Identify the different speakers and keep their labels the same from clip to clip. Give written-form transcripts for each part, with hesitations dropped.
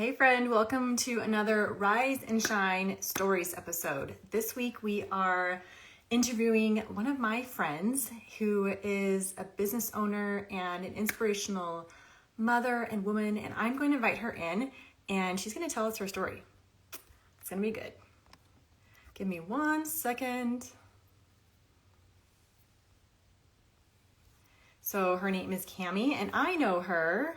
Speaker 1: Hey friend, welcome to another Rise and Shine Stories episode. This week we are interviewing one of my friends who is a business owner and an inspirational mother and woman, and I'm going to invite her in and she's going to tell us her story. It's going to be good. Give me 1 second. So her name is Cami and I know her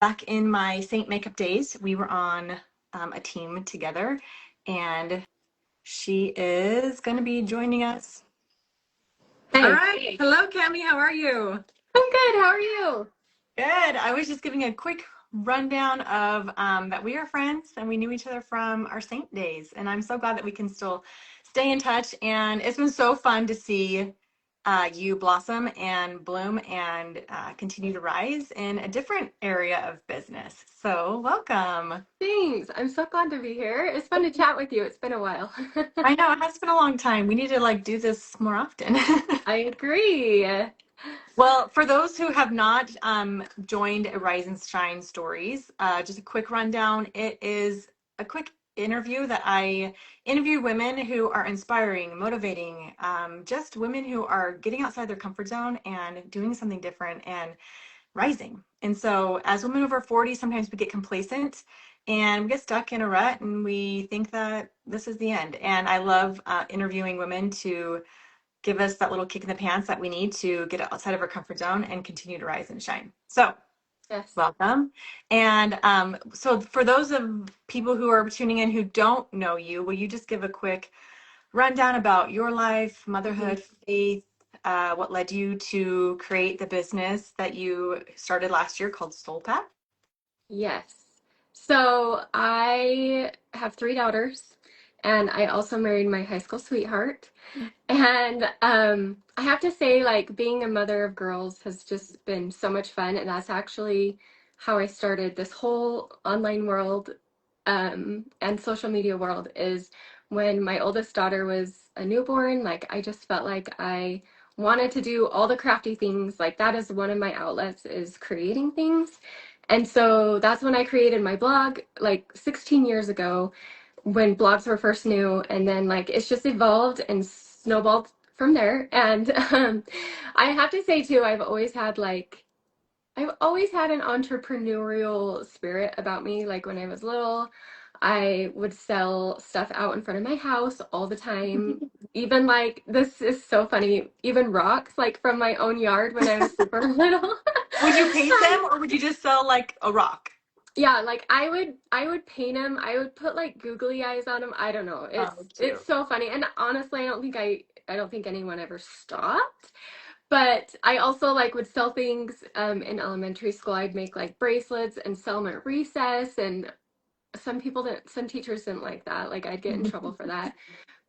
Speaker 1: back in my Saint Makeup days. We were on a team together, and she is going to be joining us.
Speaker 2: Hey.
Speaker 1: All right. Hello, Cami. How are you?
Speaker 2: I'm good. How are you?
Speaker 1: Good. I was just giving a quick rundown of that we are friends and we knew each other from our Saint days. And I'm so glad that we can still stay in touch. And it's been so fun to see you blossom and bloom and continue to rise in a different area of business. So welcome.
Speaker 2: Thanks. I'm so glad to be here. It's fun to chat with you. It's been a while.
Speaker 1: I know it has been a long time. We need to do this more often.
Speaker 2: I agree.
Speaker 1: Well, for those who have not joined Rise and Shine Stories, just a quick rundown. It is a quick interview that I interview women who are inspiring, motivating, just women who are getting outside their comfort zone and doing something different and rising. And so as women over 40, sometimes we get complacent and we get stuck in a rut and we think that this is the end. And I love interviewing women to give us that little kick in the pants that we need to get outside of our comfort zone and continue to rise and shine. So
Speaker 2: Yes.
Speaker 1: welcome. And so for those of people who are tuning in who don't know you, will you just give a quick rundown about your life, motherhood, faith, what led you to create the business that you started last year called SoulPak?
Speaker 2: Yes. So I have 3 daughters, and I also married my high school sweetheart. And I have to say, like, being a mother of girls has just been so much fun. And that's actually how I started this whole online world and social media world is when my oldest daughter was a newborn. Like, I just felt like I wanted to do all the crafty things. Like, that is one of my outlets, is creating things. And so that's when I created my blog, like 16 years ago, when blogs were first new. And then, like, it's just evolved and snowballed from there. And I have to say too, I've always had an entrepreneurial spirit about me. Like, when I was little, I would sell stuff out in front of my house all the time. Even, like, this is so funny, even rocks, like, from my own yard when I was super little.
Speaker 1: Would you paint them or would you just sell like a rock?
Speaker 2: Yeah, like, I would paint them. I would put, like, googly eyes on them. I don't know. It's
Speaker 1: Oh,
Speaker 2: it's
Speaker 1: cute.
Speaker 2: so funny. And honestly, I don't think anyone ever stopped. But I also, like, would sell things in elementary school. I'd make, like, bracelets and sell them at recess, and some teachers didn't like that. Like, I'd get in trouble for that.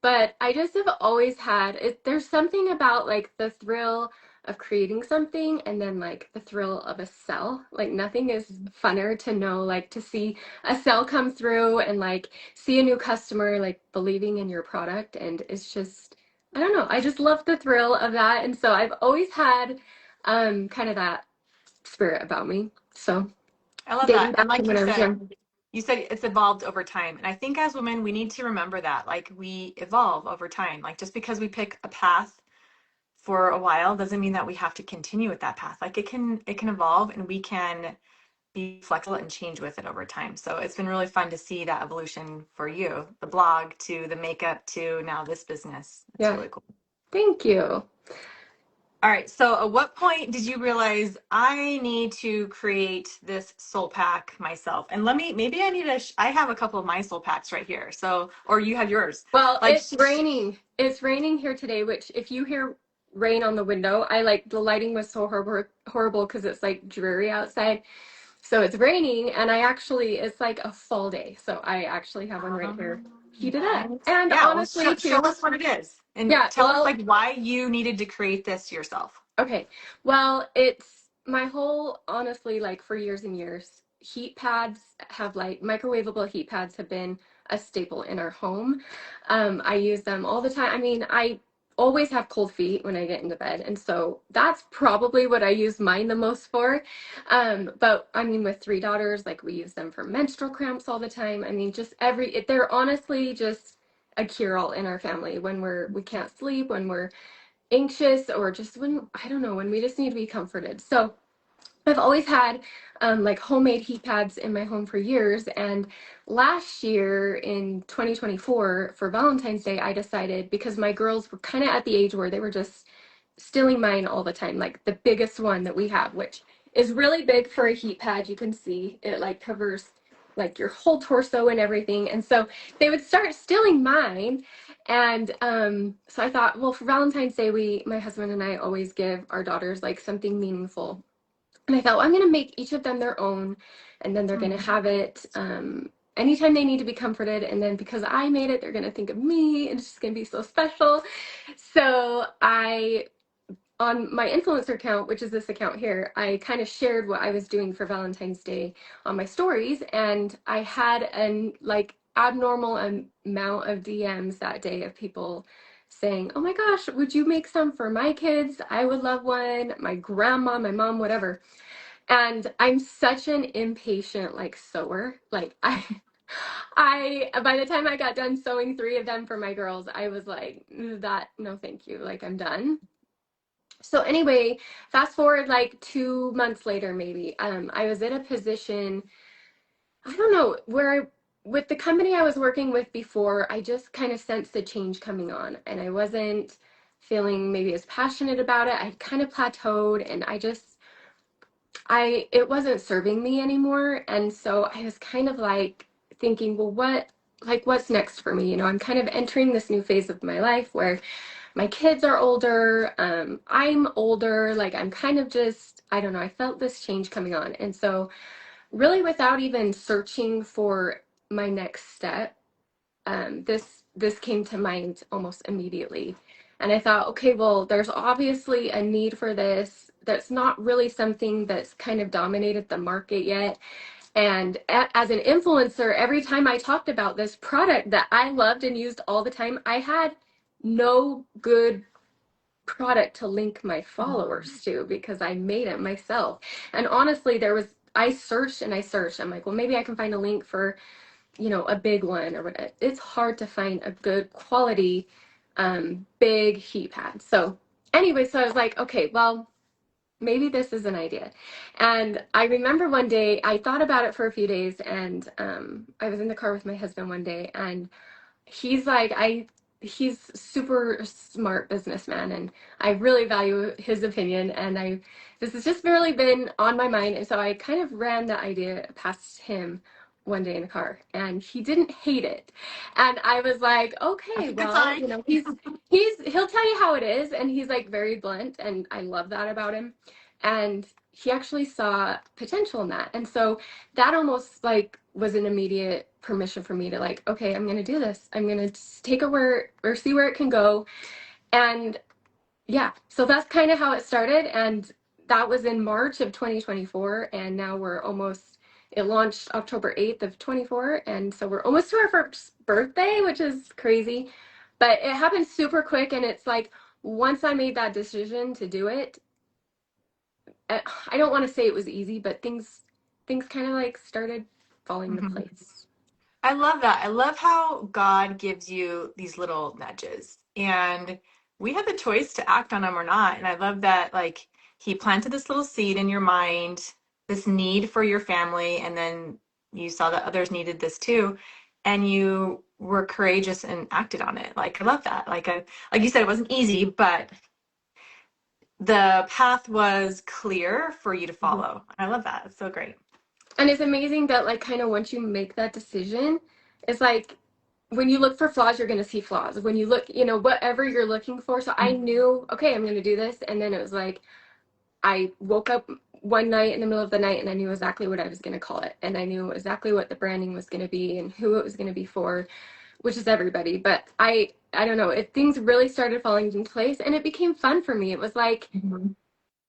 Speaker 2: But I just have always had it. There's something about, like, the thrill of creating something and then, like, the thrill of a sell. Like, nothing is funner to know, like, to see a sell come through and, like, see a new customer, like, believing in your product. And it's just, I don't know. I just love the thrill of that. And so I've always had kind of that spirit about me. So
Speaker 1: I love
Speaker 2: dating
Speaker 1: that. And
Speaker 2: back to
Speaker 1: like
Speaker 2: when I was young.
Speaker 1: you said it's evolved over time. And I think as women, we need to remember that. Like we evolve over time. Like just because we pick a path for a while doesn't mean that we have to continue with that path. Like it can evolve and we can be flexible and change with it over time. So it's been really fun to see that evolution for you, the blog to the makeup to now this business. It's
Speaker 2: Yeah.
Speaker 1: really cool.
Speaker 2: Thank you.
Speaker 1: All right. So at what point did you realize I need to create this soul pack myself? And maybe I need I have a couple of my soul packs right here. So, or you have yours.
Speaker 2: Well,
Speaker 1: Like,
Speaker 2: it's raining. It's raining here today, which if you hear rain on the window, the lighting was so horrible because it's like dreary outside. So it's raining, and it's like a fall day. So I actually have one right here heated up.
Speaker 1: nice.
Speaker 2: And
Speaker 1: Yeah. Well,
Speaker 2: honestly,
Speaker 1: show
Speaker 2: too,
Speaker 1: us what it is and
Speaker 2: yeah,
Speaker 1: tell us
Speaker 2: well,
Speaker 1: like why you needed to create this yourself.
Speaker 2: okay. Well, it's my whole, honestly, like, for years and years, heat pads have, like, microwavable heat pads have been a staple in our home. I use them all the time. I mean, always have cold feet when I get into bed. And so that's probably what I use mine the most for. But I mean, with three daughters, like we use them for menstrual cramps all the time. I mean, just they're honestly just a cure all in our family when we can't sleep, when we're anxious, or just when, I don't know, when we just need to be comforted. So I've always had like homemade heat pads in my home for years. And last year in 2024 for Valentine's Day, I decided, because my girls were kind of at the age where they were just stealing mine all the time, like the biggest one that we have, which is really big for a heat pad. You can see it like covers like your whole torso and everything. And so they would start stealing mine. And so I thought, well, for Valentine's Day, my husband and I always give our daughters like something meaningful, and I thought, well, I'm going to make each of them their own, and then they're going to
Speaker 1: Mhm.
Speaker 2: have it anytime they need to be comforted. And then because I made it, they're going to think of me, and it's just going to be so special. So on my influencer account, which is this account here, I kind of shared what I was doing for Valentine's Day on my stories, and I had an like abnormal amount of DMs that day of people saying, "Oh my gosh, would you make some for my kids? I would love one. My grandma, my mom, whatever." And I'm such an impatient like sewer. Like I by the time I got done sewing three of them for my girls, I was like, that no thank you. Like I'm done. So anyway, fast forward like 2 months later, maybe, I was in a position, I don't know, with the company I was working with before, I just kind of sensed the change coming on, and I wasn't feeling maybe as passionate about it. I kind of plateaued, and it wasn't serving me anymore. And so I was kind of like thinking, well, what's next for me? I'm kind of entering this new phase of my life where my kids are older. I'm older. Like I'm kind of just, I don't know, I felt this change coming on. And so really without even searching for my next step, this came to mind almost immediately. And I thought, okay, well, there's obviously a need for this. That's not really something that's kind of dominated the market yet. And as an influencer, every time I talked about this product that I loved and used all the time, I had no good product to link my followers to because I made it myself. And honestly, I searched and I searched. I'm like, well, maybe I can find a link for a big one or whatever. It's hard to find a good quality big heat pad. So anyway, so I was like, okay, well, maybe this is an idea. And I remember one day I thought about it for a few days, and I was in the car with my husband one day, and he's like, he's super smart businessman, and I really value his opinion, and this has just really been on my mind. And so I kind of ran the idea past him one day in the car, and he didn't hate it. And I was like,
Speaker 1: That's
Speaker 2: okay,
Speaker 1: a good
Speaker 2: well,
Speaker 1: sign.
Speaker 2: he'll tell you how it is, and he's like very blunt, and I love that about him. And he actually saw potential in that. And so that almost like was an immediate permission for me to like, okay, I'm going to do this. I'm going to take it where or see where it can go. And yeah, so that's kind of how it started. And that was in March of 2024. And now it launched October 8th of 24. And so we're almost to our first birthday, which is crazy. But it happened super quick. And it's like, once I made that decision to do it, I don't want to say it was easy, but things kind of like started falling into
Speaker 1: Mhm.
Speaker 2: place.
Speaker 1: I love that. I love how God gives you these little nudges, and we have the choice to act on them or not. And I love that, like, He planted this little seed in your mind, this need for your family, and then you saw that others needed this too, and you were courageous and acted on it. Like, I love that. Like you said, it wasn't easy, but the path was clear for you to
Speaker 2: Mhm.
Speaker 1: follow. I love that. It's so great.
Speaker 2: And it's amazing that like kind of once you make that decision, it's like when you look for flaws, you're going to see flaws. When you look, whatever you're looking for. So I knew, okay, I'm going to do this. And then it was like, I woke up one night in the middle of the night and I knew exactly what I was going to call it. And I knew exactly what the branding was going to be and who it was going to be for, which is everybody. But I don't know, things really started falling into place and it became fun for me. It was like,
Speaker 1: Mhm.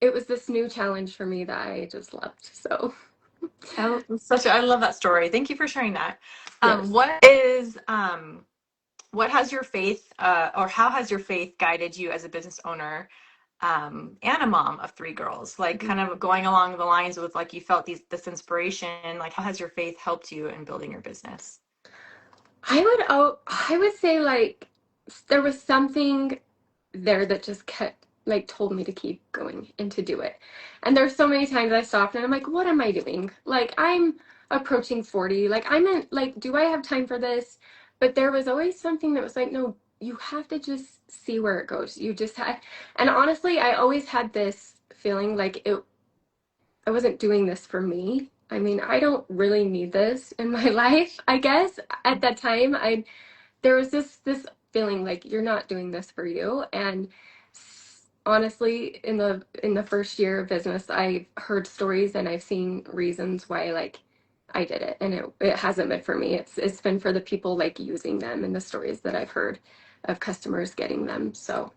Speaker 2: it was this new challenge for me that I just loved. So,
Speaker 1: I love that story. Thank you for sharing that.
Speaker 2: yes.
Speaker 1: What is what has your faith, or how has your faith guided you as a business owner, and a mom of three girls? Like, kind of going along the lines with, like, you felt this inspiration. Like, how has your faith helped you in building your business?
Speaker 2: I would say like there was something there that just kept like told me to keep going and to do it. And there's so many times I stopped and I'm like, what am I doing? Like I'm approaching 40. Like I'm in like, do I have time for this? But there was always something that was like, no, you have to just see where it goes. You just had, and honestly, I always had this feeling like I wasn't doing this for me. I mean, I don't really need this in my life, I guess. At that time, I there was this feeling like you're not doing this for you. And honestly, in the first year of business, I've heard stories and I've seen reasons why like I did it, and it hasn't been for me. It's been for the people like using them and the stories that I've heard of customers getting them. So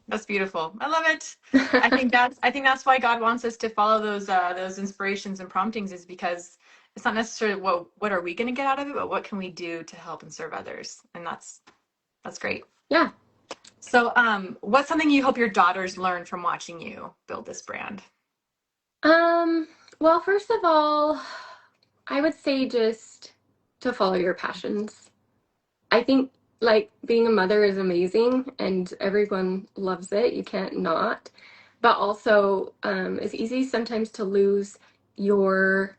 Speaker 1: That's beautiful. I love it. I think that's why God wants us to follow those inspirations and promptings, is because it's not necessarily what are we going to get out of it, but what can we do to help and serve others. And that's great.
Speaker 2: yeah.
Speaker 1: So, what's something you hope your daughters learn from watching you build this brand?
Speaker 2: Um, well, first of all, I would say just to follow your passions. I think like being a mother is amazing and everyone loves it. You can't not. But also, it's easy sometimes to lose your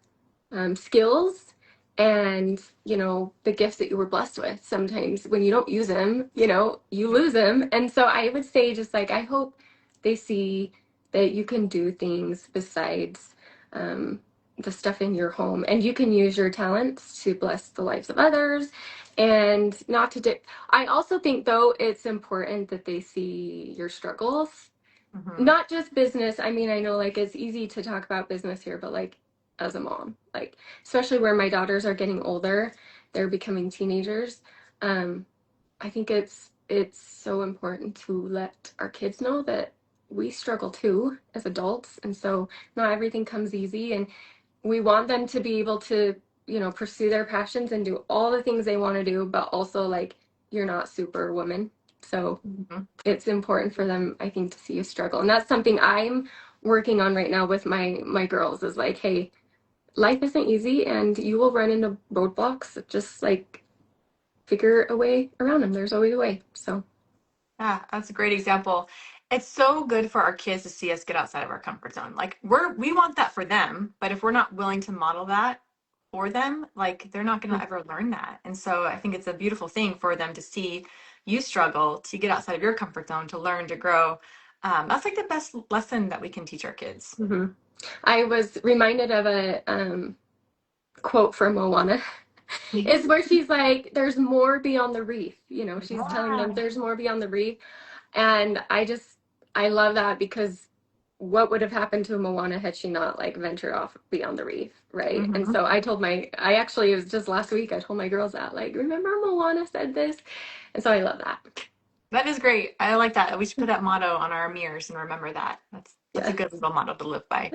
Speaker 2: skills and, you know, the gifts that you were blessed with. Sometimes when you don't use them, you know, you lose them. And so I would say just like, I hope they see that you can do things besides um, the stuff in your home, and you can use your talents to bless the lives of others and not to do. I also think though it's important that they see your struggles,
Speaker 1: Hmm.
Speaker 2: not just business. I mean, I know like it's easy to talk about business here, but like as a mom, like especially where my daughters are getting older, they're becoming teenagers. Um, I think it's so important to let our kids know that we struggle too as adults, and so not everything comes easy, and we want them to be able to, you know, pursue their passions and do all the things they want to do, but also like you're not superwoman. So
Speaker 1: Hmm.
Speaker 2: it's important for them, I think, to see you struggle. And that's something I'm working on right now with my girls is like, hey, life isn't easy and you will run into roadblocks. Just like figure a way around them. There's always a way. So
Speaker 1: Yeah, that's a great example. It's so good for our kids to see us get outside of our comfort zone. Like, we want that for them, but if we're not willing to model that for them, like, they're not going to ever learn that. And so I think it's a beautiful thing for them to see you struggle, to get outside of your comfort zone, to learn, to grow. That's like the best lesson that we can teach our kids.
Speaker 2: hmm I was reminded of a quote from Moana. It's where she's like, there's more beyond the reef. You know, she's telling them
Speaker 1: Yeah.
Speaker 2: there's more beyond the reef. And I love that because what would have happened to Moana had she not like ventured off beyond the reef, right? And
Speaker 1: Hmm.
Speaker 2: so I actually, it was just last week, I told my girls that, like, remember Moana said this? And so I love that.
Speaker 1: That is great. I like that. We should put that motto on our mirrors and remember that. That's a
Speaker 2: Yes.
Speaker 1: good little motto to live by.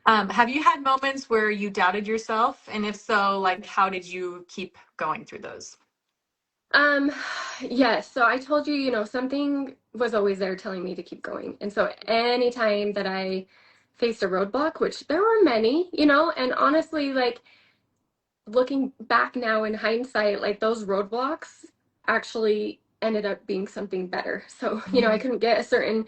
Speaker 1: Have you had moments where you doubted yourself? And if so, like, how did you keep going through those?
Speaker 2: Um, yes. So I told you, you know, something was always there telling me to keep going. And so anytime that I faced a roadblock, which there were many, you know, and honestly, like looking back now in hindsight, like those roadblocks actually ended up being something better. So, you know, I
Speaker 1: Mhm.
Speaker 2: couldn't get a certain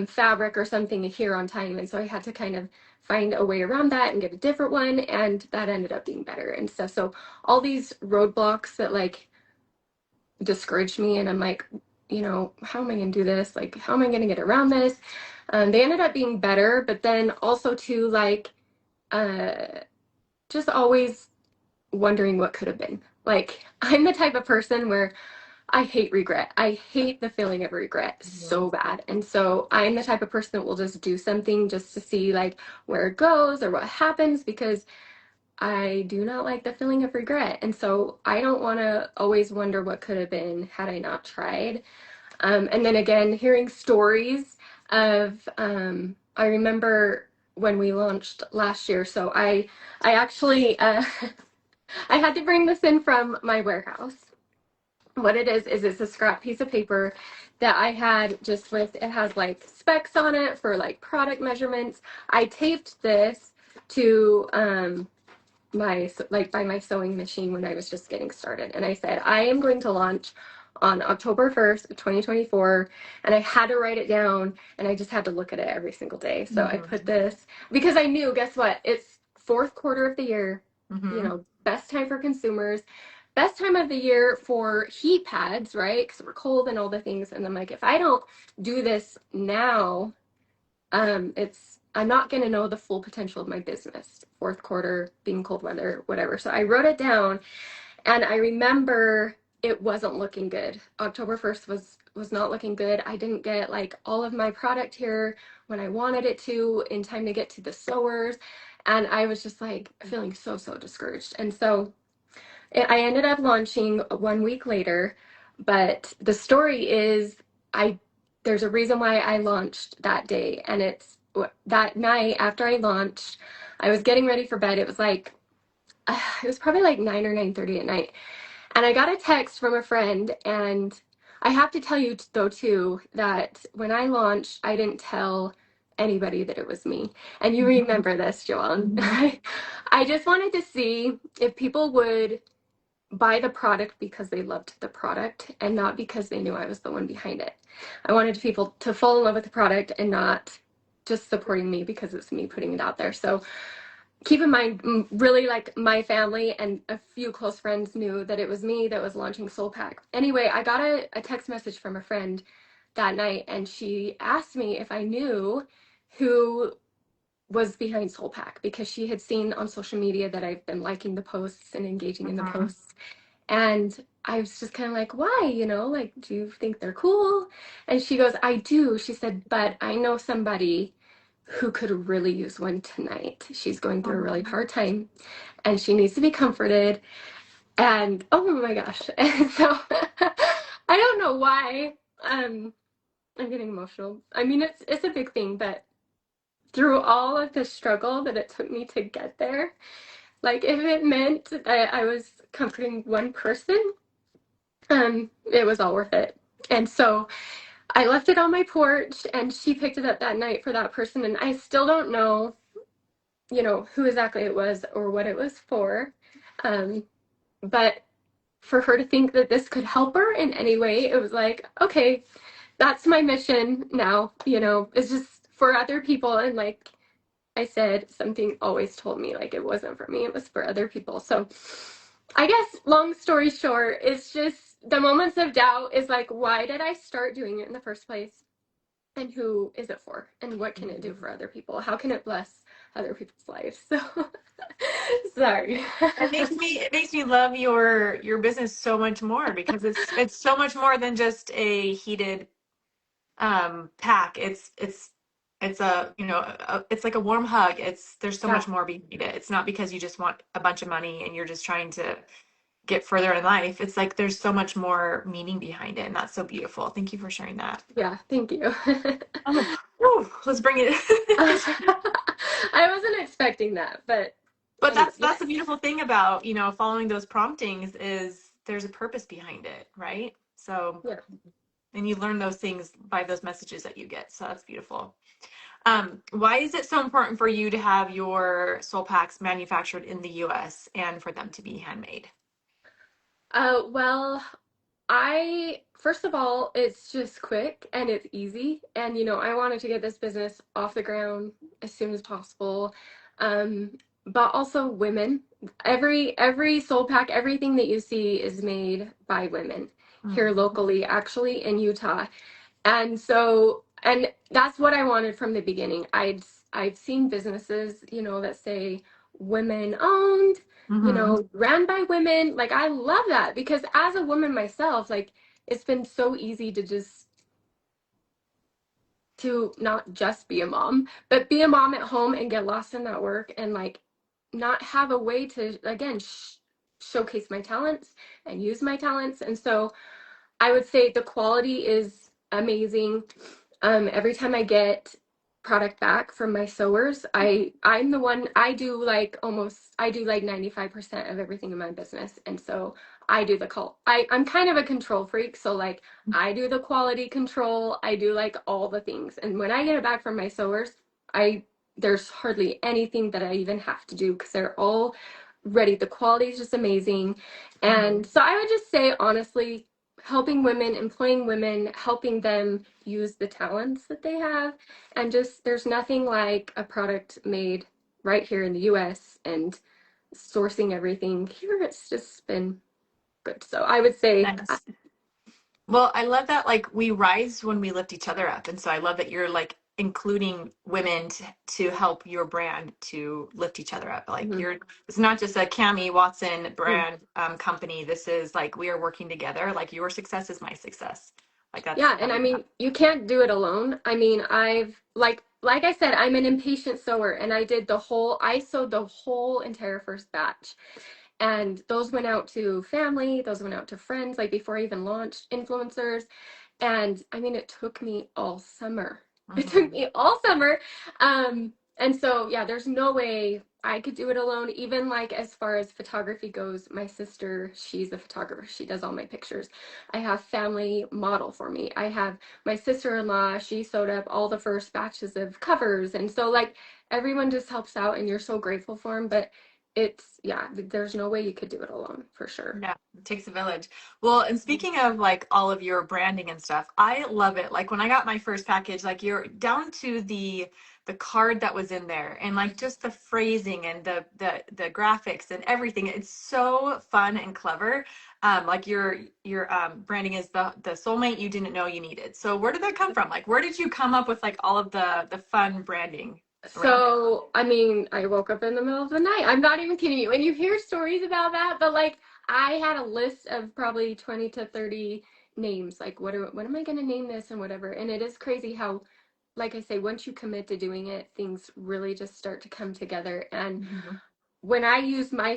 Speaker 2: fabric or something here on time. And so I had to kind of find a way around that and get a different one. And that ended up being better and stuff. So all these roadblocks that like discouraged me, and I'm like, you know, how am I going to do this? Like, how am I going to get around this? They ended up being better, but then also to like, uh, just always wondering what could have been. Like, I'm the type of person where I hate regret. I hate the feeling of regret
Speaker 1: Mhm.
Speaker 2: so bad. And so I'm the type of person that will just do something just to see like where it goes or what happens because I do not like the feeling of regret. And so I don't want to always wonder what could have been had I not tried. And then again, hearing stories of, I remember when we launched last year. So I actually, I had to bring this in from my warehouse. what it is it's a scrap piece of paper that I had just with, it has like specs on it for like product measurements. I taped this to my, like by my sewing machine when I was just getting started. And I said, I am going to launch on October 1st, 2024. And I had to write it down and I just had to look at it every single day. So I put
Speaker 1: Mm-hmm.
Speaker 2: this because I knew, guess what? It's fourth quarter of the year, you
Speaker 1: Mm-hmm.
Speaker 2: know, best time for consumers, best time of the year for heat pads, right? Because we're cold and all the things. And I'm like, if I don't do this now, it's, I'm not going to know the full potential of my business. Fourth quarter, being cold weather, whatever. So I wrote it down, and I remember it wasn't looking good. October 1st was not looking good. I didn't get like all of my product here when I wanted it to in time to get to the sewers, and I was just like feeling so discouraged. And so I ended up launching 1 week later, but the story is I there's a reason why I launched that day, and it's that night after I launched, I was getting ready for bed. It was like it was probably like 9 or 9:30 at night, and I got a text from a friend. And I have to tell you though too that when I launched, I didn't tell anybody that it was me. And you remember this, Joelle.
Speaker 1: Mm-hmm.
Speaker 2: I just wanted to see if people would buy the product because they loved the product and not because they knew I was the one behind it. I wanted people to fall in love with the product and not just supporting me because it's me putting it out there. So keep in mind, really, like my family and a few close friends knew that it was me that was launching SoulPak. Anyway, I got a text message from a friend that night, and she asked me if I knew who was behind SoulPak because she had seen on social media that I've been liking the posts and engaging in the
Speaker 1: Mm-hmm.
Speaker 2: posts. And I was just kind of like, why? You know, like, do you think they're cool? And she goes, I do. She said, but I know somebody who could really use one tonight. She's going through a really hard time and she needs to be comforted. And oh my gosh. And so I don't know why. I'm getting emotional. I mean, it's a big thing, but through all of the struggle that it took me to get there, like if it meant that I was comforting one person, it was all worth it. And so I left it on my porch and she picked it up that night for that person. And I still don't know, you know, who exactly it was or what it was for. Um, but for her to think that this could help her in any way, it was like, okay, that's my mission now, you know, it's just for other people. And like I said, something always told me like it wasn't for me, it was for other people. So I guess long story short, it's just the moments of doubt is like, why did I start doing it in the first place? And who is it for? And what can it do for other people? How can it bless other people's lives? So sorry.
Speaker 1: It makes me love your business so much more because it's so much more than just a heated pack. It's a, it's like a warm hug. There's so
Speaker 2: Yeah,
Speaker 1: much more behind it. It's not because you just want a bunch of money and you're just trying to get further in life. It's like there's so much more meaning behind it, and that's so beautiful. Thank you for sharing that.
Speaker 2: yeah, thank you.
Speaker 1: Oh, whew, let's bring it.
Speaker 2: I wasn't expecting that, but
Speaker 1: But
Speaker 2: anyway,
Speaker 1: that's
Speaker 2: yes.
Speaker 1: the beautiful thing about, following those promptings is there's a purpose behind it, right? So,
Speaker 2: Yeah.
Speaker 1: and you learn those things by those messages that you get. So that's beautiful. Why is it so important for you to have your soul packs manufactured in the US and for them to be handmade?
Speaker 2: Well, I, first of all, it's just quick and it's easy. And, you know, I wanted to get this business off the ground as soon as possible. Um, but also women. Every soul pack, everything that you see is made by women here
Speaker 1: Mm-hmm.
Speaker 2: locally, actually in Utah. And so, and that's what I wanted from the beginning. I've seen businesses, you know, that say women owned, you
Speaker 1: Mm-hmm.
Speaker 2: know, ran by women. Like I love that because as a woman myself, like it's been so easy to just to not just be a mom, but be a mom at home and get lost in that work and like not have a way to again showcase my talents and use my talents. And so I would say the quality is amazing. Every time I get product back from my sewers. I'm the one, I do like 95% of everything in my business. And so I do the call. I'm kind of a control freak, so like I do the quality control, I do like all the things. And when I get it back from my sewers, I there's hardly anything that I even have to do because they're all ready. The quality is just amazing. And
Speaker 1: Mhm.
Speaker 2: so I would just say honestly, helping women, employing women, helping them use the talents that they have. And just there's nothing like a product made right here in the US and sourcing everything here. It's just been good. So I would say,
Speaker 1: Nice. Well, I love that like we rise when we lift each other up. And so I love that you're like including women to help your brand to lift each other up. Like
Speaker 2: mhm,
Speaker 1: you're it's not just a Cami Watson
Speaker 2: mm.
Speaker 1: brand company. This is like we are working together. Like your success is my success. Like
Speaker 2: Yeah,
Speaker 1: I
Speaker 2: and I
Speaker 1: love that.
Speaker 2: mean, you can't do it alone. I mean, I've like I said, I'm an impatient sewer and I sewed the whole entire first batch. And those went out to family, those went out to friends, like before I even launched influencers. And I mean, it took me all summer. It took
Speaker 1: Hmm.
Speaker 2: me all summer. And so, yeah, there's no way I could do it alone. Even like as far as photography goes, my sister, she's a photographer. She does all my pictures. I have family model for me. I have my sister-in-law, she sewed up all the first batches of covers. And so, like, everyone just helps out, and you're so grateful for them. But yeah, there's no way you could do it alone for sure.
Speaker 1: Yeah, it takes a village. Well, and speaking of like all of your branding and stuff, I love it. Like when I got my first package, like you're down to the card that was in there and like just the phrasing and the graphics and everything. It's so fun and clever. Like your branding is the soulmate you didn't know you needed. So where did that come from? Like where did you come up with like all of the fun branding around it?
Speaker 2: So, I mean, I woke up in the middle of the night. I'm not even kidding you. And you hear stories about that, but like I had a list of probably 20 to 30 names. Like what am I going to name this and whatever. And it is crazy how like I say once you commit to doing it, things really just start to come together. And
Speaker 1: Mhm.
Speaker 2: when I used my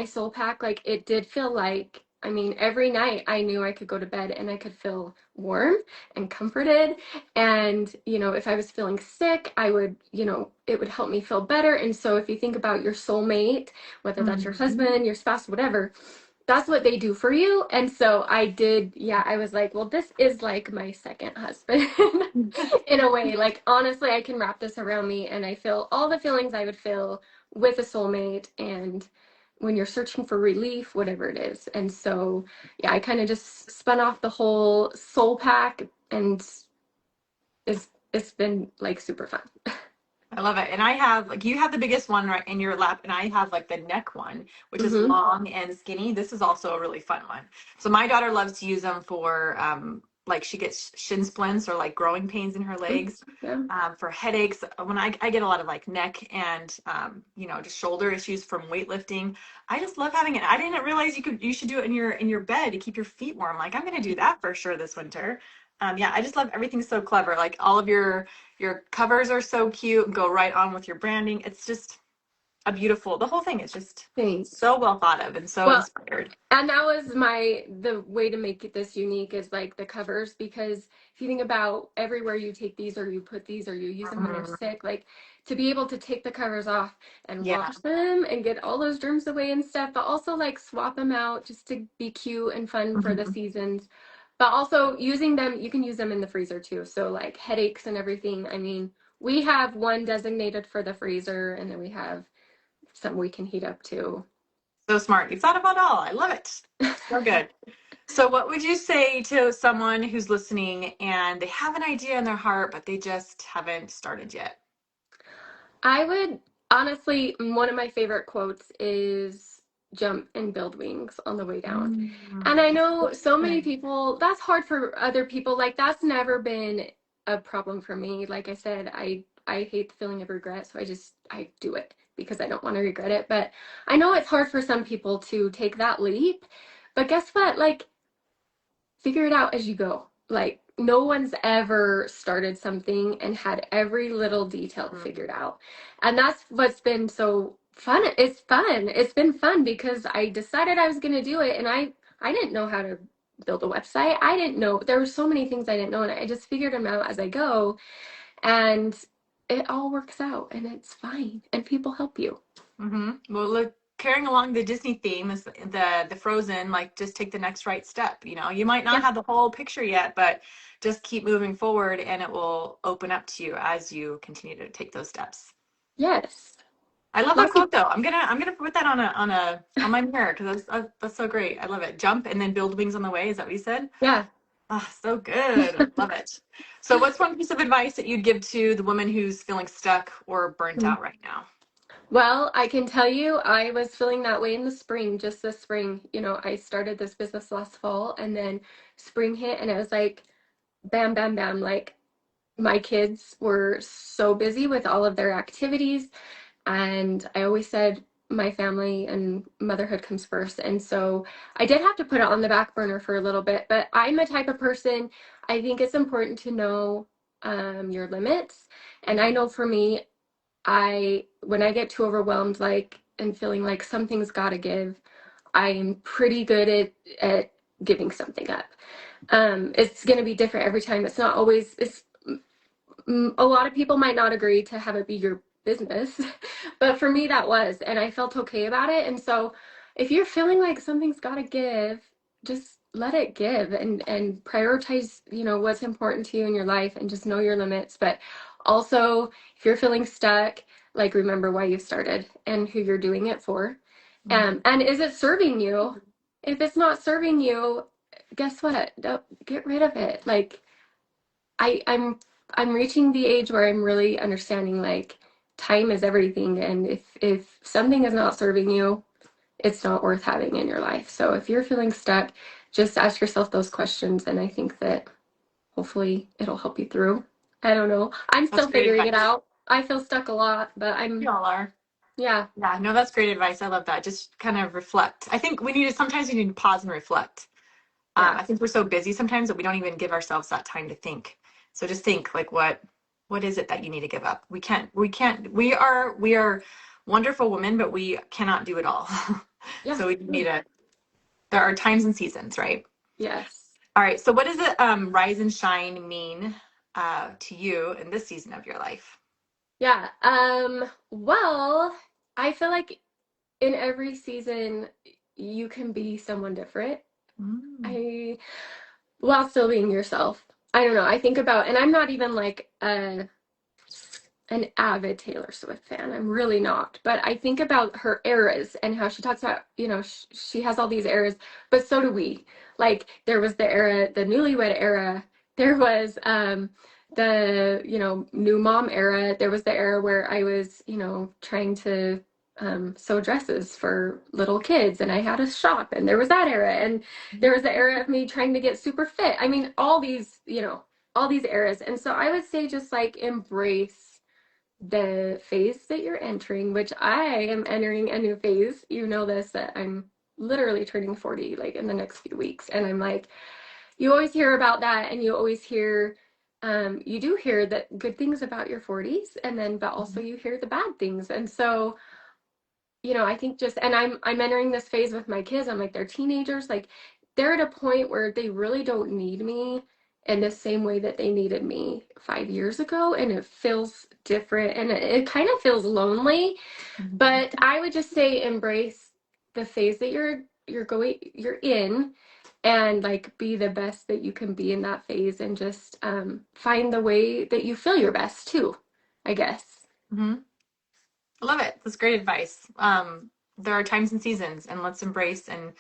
Speaker 2: SoulPak, like it did feel like, I mean, every night I knew I could go to bed and I could feel warm and comforted. And, if I was feeling sick, it would help me feel better. And so if you think about your soulmate, whether that's your
Speaker 1: Mhm.
Speaker 2: husband, your spouse, whatever, that's what they do for you. And so yeah, I was like, well, this is like my second husband in a way. Like, honestly, I can wrap this around me and I feel all the feelings I would feel with a soulmate and when you're searching for relief, whatever it is. And so, yeah, I kind of just spun off the whole SoulPak and it's been like super fun.
Speaker 1: I love it. And I have like you have the biggest one right in your lap, and I have like the neck one, which is
Speaker 2: Mm-hmm.
Speaker 1: long and skinny. This is also a really fun one. So my daughter loves to use them for like she gets shin splints or like growing pains in her
Speaker 2: Mm-hmm.
Speaker 1: legs,
Speaker 2: Yeah.
Speaker 1: for headaches. When I get a lot of like neck and just shoulder issues from weightlifting. I just love having it. I didn't realize you should do it in your bed to keep your feet warm. Like I'm gonna do that for sure this winter. Yeah, I just love everything so clever. Like all of your covers are so cute and go right on with your branding. It's just the whole thing is just
Speaker 2: Thanks.
Speaker 1: so well thought of and so
Speaker 2: Well,
Speaker 1: inspired.
Speaker 2: and that was the way to make it this unique is like the covers because if you think about everywhere you take these or you put these or you use them when you're
Speaker 1: Mhm.
Speaker 2: sick, like to be able to take the covers off and
Speaker 1: Yeah.
Speaker 2: wash them and get all those germs away and stuff, but also like swap them out just to be cute and fun for the
Speaker 1: Mhm.
Speaker 2: seasons. But also using them, you can use them in the freezer too. So like headaches and everything. I mean, we have one designated for the freezer and then we have some we can heat up too.
Speaker 1: So smart. You thought about it all. I love it. So good. So what would you say to someone who's listening and they have an idea in their heart, but they just haven't started yet?
Speaker 2: I would honestly, one of my favorite quotes is jump and build wings on the way down. And I
Speaker 1: Mm.
Speaker 2: know so many people, that's hard for other people. Like that's never been a problem for me. Like I said, I hate the feeling of regret, so I do it because I don't want to regret it. But I know it's hard for some people to take that leap. But guess what? Like figure it out as you go. Like no one's ever started something and had every little detail figured out. And that's what's been so fun. It's fun. It's been fun because I decided I was going to do it and I didn't know how to build a website. I didn't know there were so many things I didn't know and I just figured them out as I go. And it all works out and it's fine and people help you.
Speaker 1: Well, look, carrying along the Disney theme is the Frozen, like just take the next right step. You know, you might not
Speaker 2: Yeah.
Speaker 1: have the whole picture yet, but just keep moving forward and it will open up to you as you continue to take those steps.
Speaker 2: Yes.
Speaker 1: I love that
Speaker 2: Lucky.
Speaker 1: quote though. I'm gonna put that on my mirror because that's so great. I love it. Jump and then build wings on the way. Is that what you said?
Speaker 2: Yeah.
Speaker 1: Oh, so good. Love it. So what's one piece of advice that you'd give to the woman who's feeling stuck or burnt out right now?
Speaker 2: Well, I can tell you, I was feeling that way in the spring, just this spring. You know, I started this business last fall and then spring hit and it was like bam, bam, bam. Like my kids were so busy with all of their activities. And I always said my family and motherhood comes first. And so I did have to put it on the back burner for a little bit. But I'm a type of person, I think it's important to know your limits. And I know for me, when I get too overwhelmed, like, and feeling like something's got to give, I'm pretty good at giving something up. It's going to be different every time. It's not always, it's a lot of people might not agree to have it be your business, but for me that was, and I felt okay about it. And so if you're feeling like something's got to give, just let it give and prioritize, you know, what's important to you in your life and just know your limits. But also, if you're feeling stuck, like remember why you started and who you're doing it for.
Speaker 1: Mhm.
Speaker 2: And is it serving you? If it's not serving you, guess what? Don't, get rid of it. Like I'm reaching the age where I'm really understanding like time is everything, and if something is not serving you, it's not worth having in your life. So if you're feeling stuck, just ask yourself those questions, and I think that hopefully it'll help you through. I don't know. I'm
Speaker 1: That's
Speaker 2: still
Speaker 1: great
Speaker 2: figuring it
Speaker 1: advice.
Speaker 2: out. I feel stuck a lot, but
Speaker 1: We
Speaker 2: I'm
Speaker 1: all are.
Speaker 2: yeah,
Speaker 1: Yeah, no, that's great advice. I love that. Just kind of reflect. I think sometimes we need to pause and reflect.
Speaker 2: yeah,
Speaker 1: I think we're so busy sometimes that we don't even give ourselves that time to think. So just think like what is it that you need to give up? We are wonderful women, but we cannot do it all.
Speaker 2: yeah,
Speaker 1: So we need to there are times and seasons, right?
Speaker 2: yes.
Speaker 1: All right. So what does it rise and shine mean to you in this season of your life?
Speaker 2: Yeah. Well, I feel like in every season you can be someone different.
Speaker 1: Mm.
Speaker 2: I while still being yourself. I don't know. I think about, and I'm not even like an avid Taylor Swift fan. I'm really not. But I think about her eras and how she talks about, you know, she has all these eras, but so do we. Like there was the era, the newlywed era. There was the, you know, new mom era. There was the era where I was, you know, trying to sew dresses for little kids and I had a shop and there was that era. And there was the era of me trying to get super fit. I mean, all these, you know, all these eras. And so I would say just like embrace the phase that you're entering, which I am entering a new phase. You know this, that I'm literally turning 40 like in the next few weeks. And I'm like, you always hear about that and you always hear you do hear that good things about your 40s and then but also you hear the bad things. And so you know, I think just, and I'm entering this phase with my kids. I'm like, they're teenagers. Like, they're at a point where they really don't need me in the same way that they needed me 5 years ago. And it feels different and it kind of feels lonely.
Speaker 1: Mhm.
Speaker 2: But I would just say embrace the phase that you're in and like be the best that you can be in that phase and just find the way that you feel your best too, I guess.
Speaker 1: Mhm. I love it. That's great advice. There are times and seasons, and let's embrace and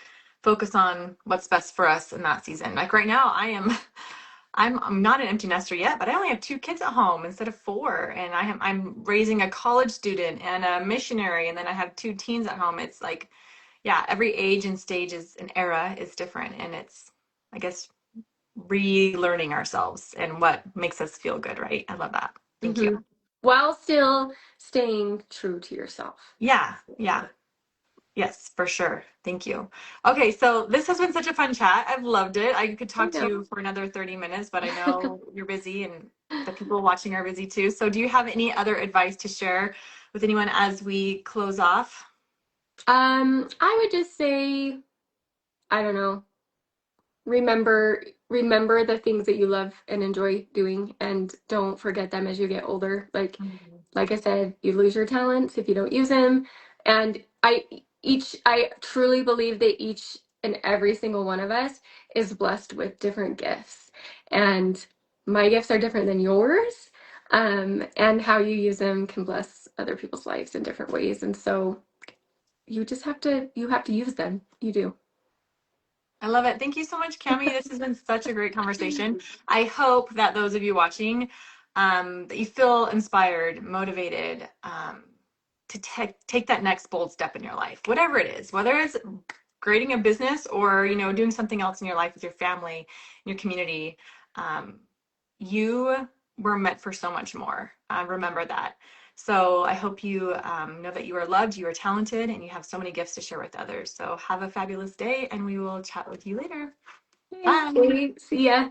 Speaker 1: focus on what's best for us in that season. Like right now, I'm not an empty nester yet, but I only have two kids at home instead of four, and I'm raising a college student and a missionary, and then I have two teens at home. It's like, yeah, every age and stage is an era is different, and it's, I guess, relearning ourselves and what makes us feel good, right? I love that. Thank you.
Speaker 2: Hmm. While still staying true to yourself.
Speaker 1: Yeah, yeah. Yes, for sure. Thank you. Okay, so this has been such a fun chat. I've loved it. I could
Speaker 2: I
Speaker 1: talk to
Speaker 2: know.
Speaker 1: you for another 30 minutes, but I know you're busy and the people watching are busy too. So, do you have any other advice to share with anyone as we close off?
Speaker 2: I would just say, I don't know, remember the things that you love and enjoy doing, and don't forget them as you get older.
Speaker 1: Mhm.
Speaker 2: Like I said, you lose your talents if you don't use them. And I truly believe that each and every single one of us is blessed with different gifts. And my gifts are different than yours. And how you use them can bless other people's lives in different ways. And so you have to use them. You do.
Speaker 1: I love it. Thank you so much, Cami. This has been such a great conversation. I hope that those of you watching, that you feel inspired, motivated, to take that next bold step in your life, whatever it is, whether it's creating a business or doing something else in your life with your family, in your community. Um, you were meant for so much more. Remember that. So I hope you know that you are loved, you are talented, and you have so many gifts to share with others. So have a fabulous day, and we will chat with you later. Bye.
Speaker 2: Okay, see ya.